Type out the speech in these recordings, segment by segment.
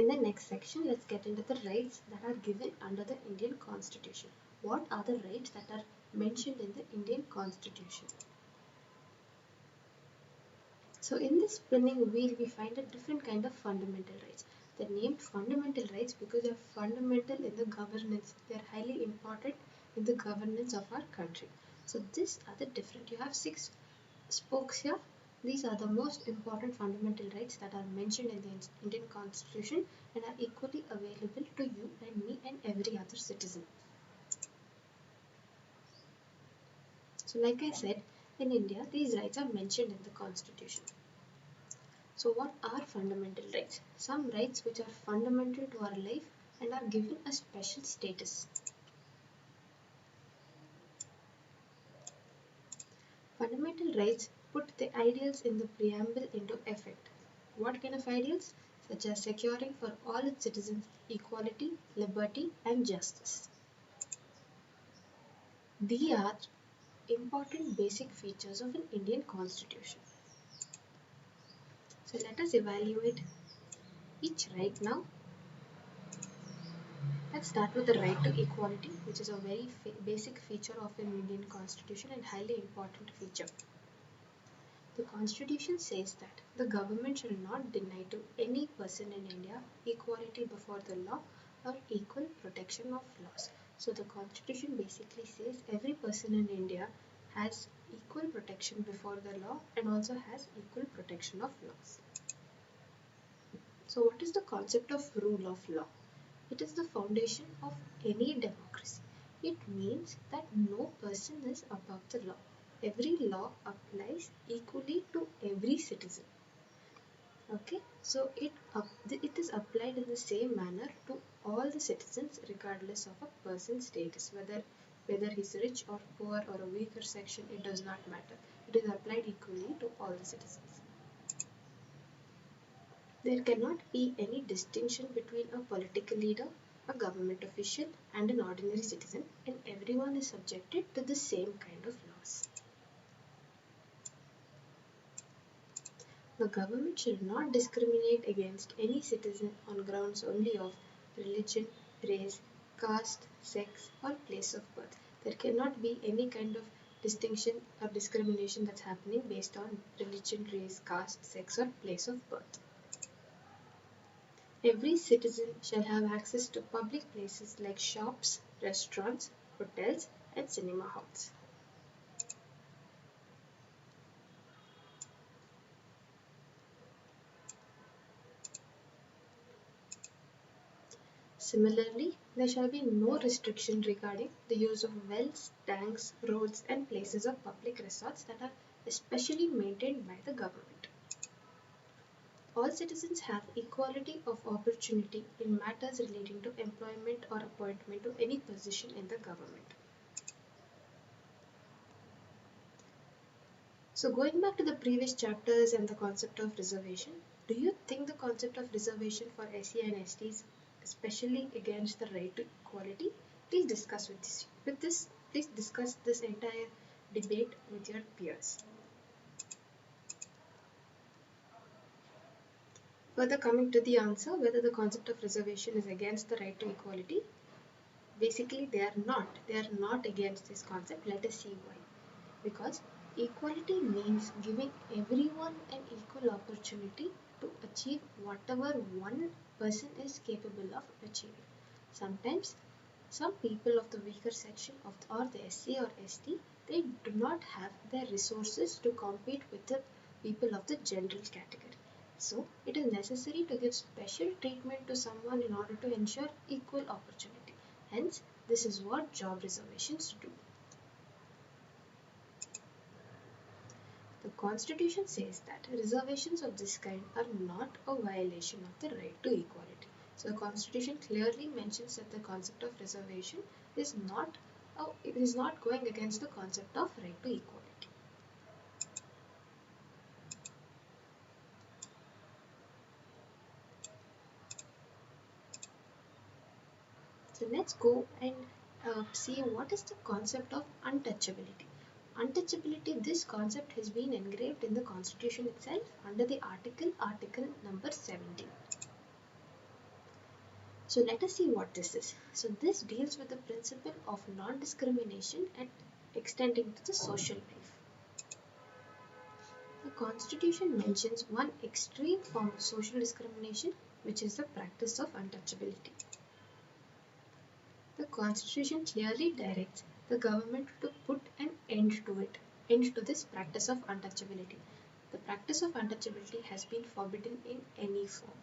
In the next section, let's get into the rights that are given under the Indian Constitution. What are the rights that are mentioned in the Indian Constitution? So in this spinning wheel, we find a different kind of fundamental rights. They're named fundamental rights because they're fundamental in the governance. They're highly important in the governance of our country. So these are the different. You have 6 spokes here. These are the most important fundamental rights that are mentioned in the Indian Constitution and are equally available to you and me and every other citizen. So like I said, in India, these rights are mentioned in the Constitution. So what are fundamental rights? Some rights which are fundamental to our life and are given a special status. Fundamental rights put the ideals in the preamble into effect. What kind of ideals? Such as securing for all its citizens equality, liberty and justice. These are important basic features of an Indian constitution. So let us evaluate each right now. Let's start with the right to equality, which is a very basic feature of an Indian constitution and highly important feature. The constitution says that the government shall not deny to any person in India equality before the law or equal protection of laws. So the constitution basically says every person in India has equal protection before the law and also has equal protection of laws. So what is the concept of rule of law? It is the foundation of any democracy. It means that no person is above the law. Every law applies equally to every citizen. Okay, so it is applied in the same manner to all the citizens regardless of a person's status, whether he's rich or poor or a weaker section, it does not matter. It is applied equally to all the citizens. There cannot be any distinction between a political leader, a government official, and an ordinary citizen, and everyone is subjected to the same kind of laws. The government should not discriminate against any citizen on grounds only of religion, race, caste, sex, or place of birth. There cannot be any kind of distinction or discrimination that's happening based on religion, race, caste, sex, or place of birth. Every citizen shall have access to public places like shops, restaurants, hotels, and cinema halls. Similarly, there shall be no restriction regarding the use of wells, tanks, roads, and places of public resorts that are especially maintained by the government. All citizens have equality of opportunity in matters relating to employment or appointment to any position in the government. So going back to the previous chapters and the concept of reservation, do you think the concept of reservation for SC and ST is especially against the right to equality? Please discuss please discuss this entire debate with your peers. Further coming to the answer, whether the concept of reservation is against the right to equality, basically they are not. They are not against this concept. Let us see why. Because equality means giving everyone an equal opportunity to achieve whatever one person is capable of achieving. Sometimes some people of the weaker section or the SC or ST, they do not have the resources to compete with the people of the general category. So it is necessary to give special treatment to someone in order to ensure equal opportunity. Hence, this is what job reservations do. The Constitution says that reservations of this kind are not a violation of the right to equality. So the Constitution clearly mentions that the concept of reservation is not going against the concept of right to equality. So let's go and see what is the concept of untouchability. Untouchability, this concept has been engraved in the Constitution itself under the article number 17. So let us see what this is. So this deals with the principle of non-discrimination and extending to the social life. The Constitution mentions one extreme form of social discrimination, which is the practice of untouchability. The Constitution clearly directs the government to put an end to this practice of untouchability. The practice of untouchability has been forbidden in any form.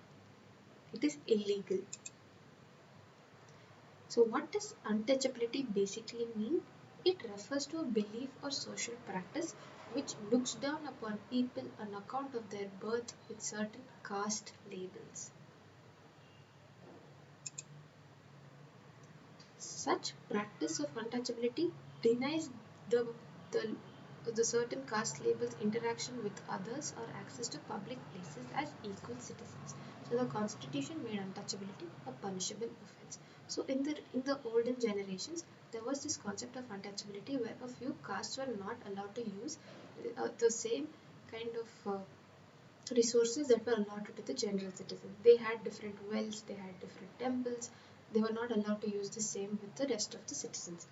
It is illegal. So what does untouchability basically mean? It refers to a belief or social practice which looks down upon people on account of their birth with certain caste labels. Such practice of untouchability denies the, the, the certain caste labels interaction with others or access to public places as equal citizens. So the Constitution made untouchability a punishable offense. So in the olden generations, there was this concept of untouchability where a few castes were not allowed to use the same kind of resources that were allotted to the general citizen. They had different wells, they had different temples, they were not allowed to use the same with the rest of the citizens.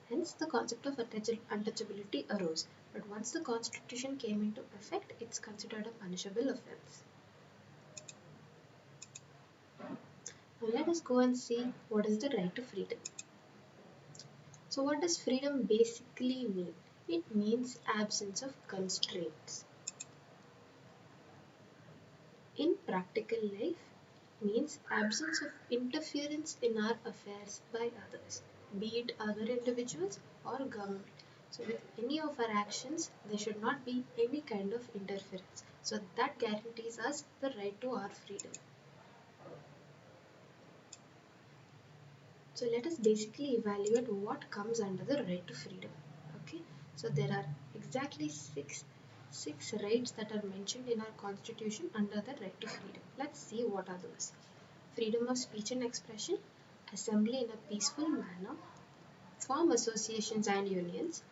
Hence, the concept of untouchability arose. But once the constitution came into effect, it's considered a punishable offense. Now, let us go and see what is the right to freedom. So, what does freedom basically mean? It means absence of constraints. In practical life, means absence of interference in our affairs by others, be it other individuals or government. So with any of our actions, there should not be any kind of interference. So that guarantees us the right to our freedom. So let us basically evaluate what comes under the right to freedom. Okay, so there are exactly six rights that are mentioned in our constitution under the right to freedom. Let's see what are those. Freedom of speech and expression, assembly in a peaceful manner, form associations and unions,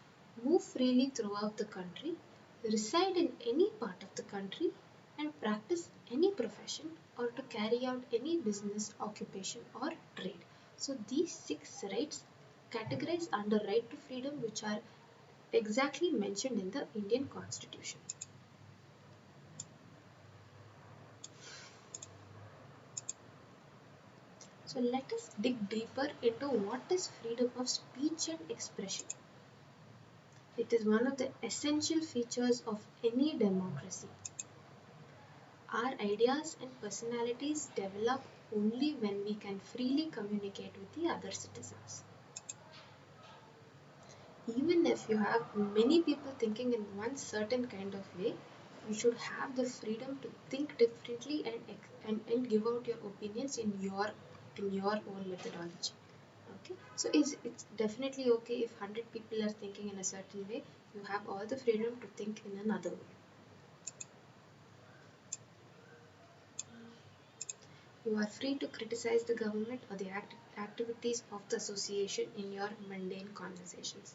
move freely throughout the country, reside in any part of the country, and practice any profession or to carry out any business, occupation, or trade. So these six rights categorized under right to freedom, which are exactly mentioned in the Indian Constitution. So let us dig deeper into what is freedom of speech and expression. It is one of the essential features of any democracy. Our ideas and personalities develop only when we can freely communicate with the other citizens. Even if you have many people thinking in one certain kind of way, you should have the freedom to think differently and give out your opinions in your own methodology. Okay, so it's definitely okay if 100 people are thinking in a certain way, you have all the freedom to think in another way. You are free to criticize the government or the activities of the association in your mundane conversations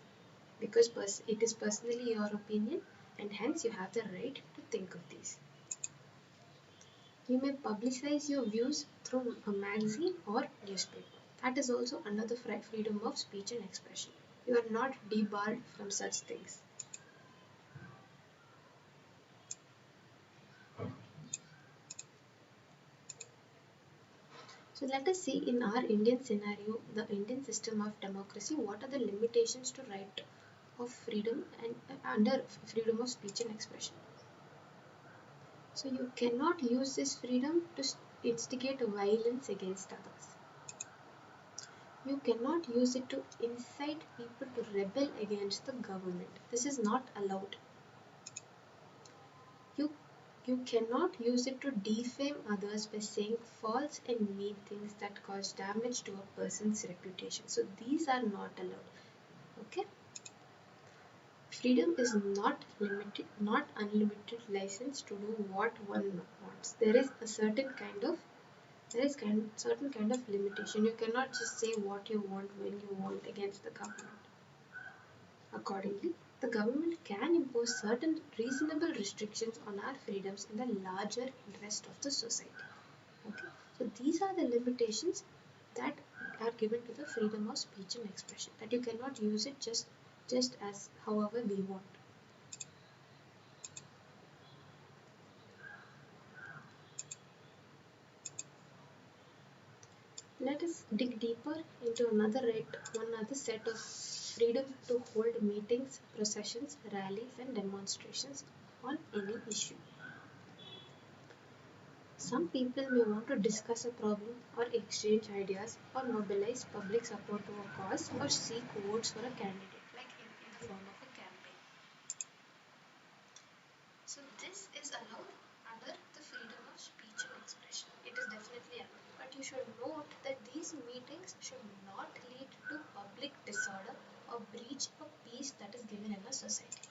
because it is personally your opinion and hence you have the right to think of these. You may publicize your views through a magazine or newspaper. That is also under the freedom of speech and expression. You are not debarred from such things. So let us see in our Indian scenario, the Indian system of democracy, what are the limitations to right of freedom and under freedom of speech and expression. So you cannot use this freedom to instigate violence against others. You cannot use it to incite people to rebel against the government. This is not allowed. You you cannot use it to defame others by saying false and mean things that cause damage to a person's reputation. So these are not allowed. Okay? Freedom is not limited, not unlimited license to do what one wants. Certain kind of limitation. You cannot just say what you want when you want against the government. Accordingly, the government can impose certain reasonable restrictions on our freedoms in the larger interest of the society. Okay, so these are the limitations that are given to the freedom of speech and expression, that you cannot use it just as however we want. Let us dig deeper into one other set of freedom to hold meetings, processions, rallies, and demonstrations on any issue. Some people may want to discuss a problem or exchange ideas or mobilize public support to a cause or seek votes for a candidate, like in the form of a campaign. So this is allowed under the freedom of speech and expression. It is definitely allowed. But you should note that these meetings should not lead to public disorder or breach of peace that is given in a society.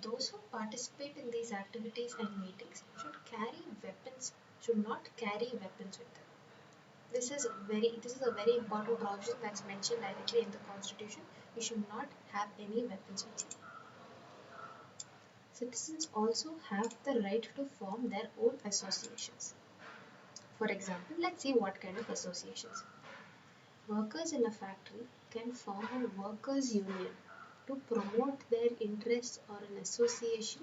Those who participate in these activities and meetings should not carry weapons with them. This is a very important provision that's mentioned directly in the Constitution. You should not have any weapons with you. Citizens also have the right to form their own associations. For example, let's see what kind of associations. Workers in a factory can form a workers' union to promote their interests, or an association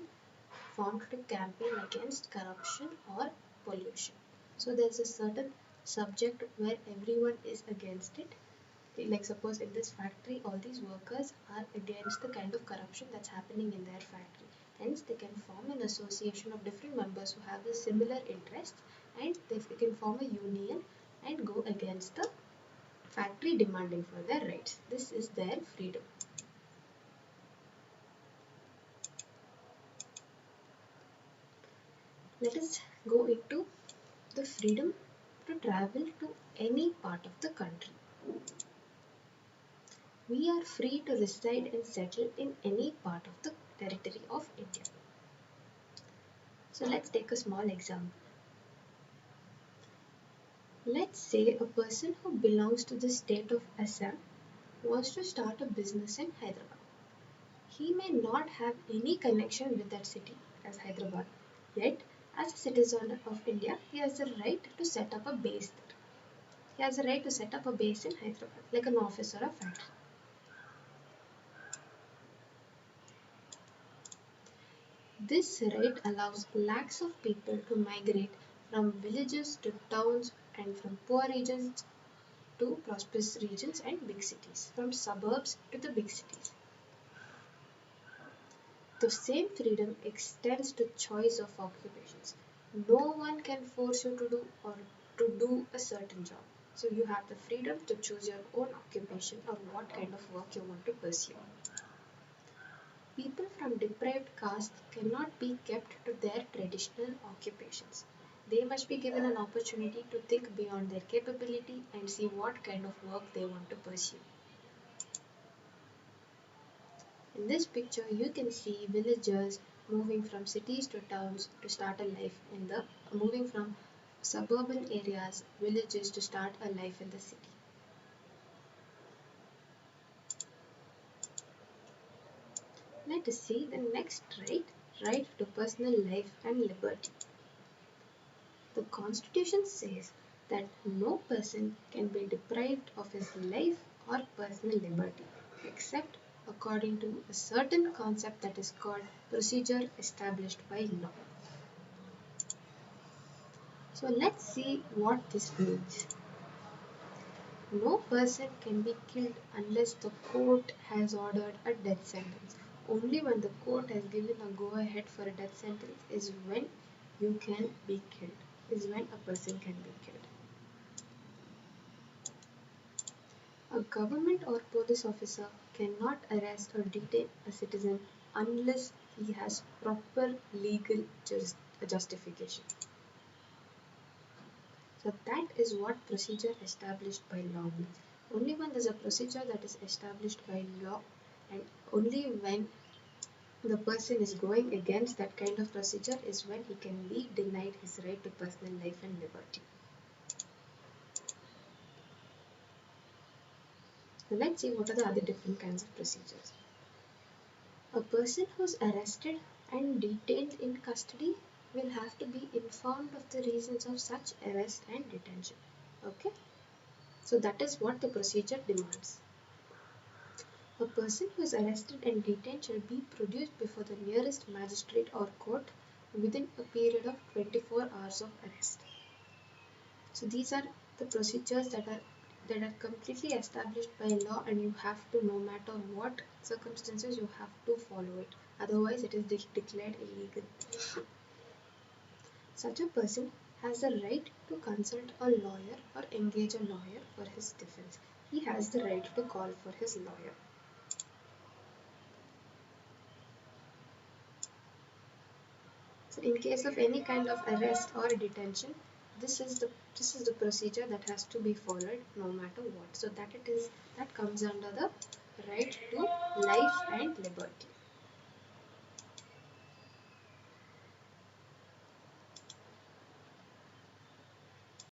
formed to campaign against corruption or pollution. So there's a certain subject where everyone is against it. Like suppose in this factory, all these workers are against the kind of corruption that's happening in their factory. Hence, they can form an association of different members who have the similar interests, and they can form a union and go against the factory demanding for their rights. This is their freedom. Let us go into the freedom to travel to any part of the country. We are free to reside and settle in any part of the territory of India. So let's take a small example. Let's say a person who belongs to the state of Assam wants to start a business in Hyderabad. He may not have any connection with that city as Hyderabad, yet as a citizen of India, he has the right to set up a base there. He has the right to set up a base in Hyderabad, like an office or a factory. This right allows lakhs of people to migrate from villages to towns, and from poor regions to prosperous regions and big cities, from suburbs to the big cities. The same freedom extends to choice of occupations. No one can force you to do a certain job. So you have the freedom to choose your own occupation or what kind of work you want to pursue. People from deprived castes cannot be kept to their traditional occupations. They must be given an opportunity to think beyond their capability and see what kind of work they want to pursue. In this picture, you can see villagers moving from cities to towns to start a life moving from suburban areas, villages to start a life in the city. Let us see the next right to personal life and liberty. The Constitution says that no person can be deprived of his life or personal liberty except according to a certain concept that is called procedure established by law. So let's see what this means. No person can be killed unless the court has ordered a death sentence. Only when the court has given a go ahead for a death sentence is when you can be killed, is when a person can be killed. A government or police officer cannot arrest or detain a citizen unless he has proper legal justification. So that is what procedure established by law means. Only when there's a procedure that is established by law, and only when the person is going against that kind of procedure is when he can be denied his right to personal life and liberty. So let's see what are the other different kinds of procedures. A person who's arrested and detained in custody will have to be informed of the reasons of such arrest and detention. Okay, so that is what the procedure demands. A person who is arrested and detained shall be produced before the nearest magistrate or court within a period of 24 hours of arrest. So these are the procedures that are completely established by law, and you have to, no matter what circumstances, you have to follow it. Otherwise, it is declared illegal. Such a person has the right to consult a lawyer or engage a lawyer for his defense. He has the right to call for his lawyer. So in case of any kind of arrest or detention, this is the procedure that has to be followed no matter what. So that comes under the right to life and liberty.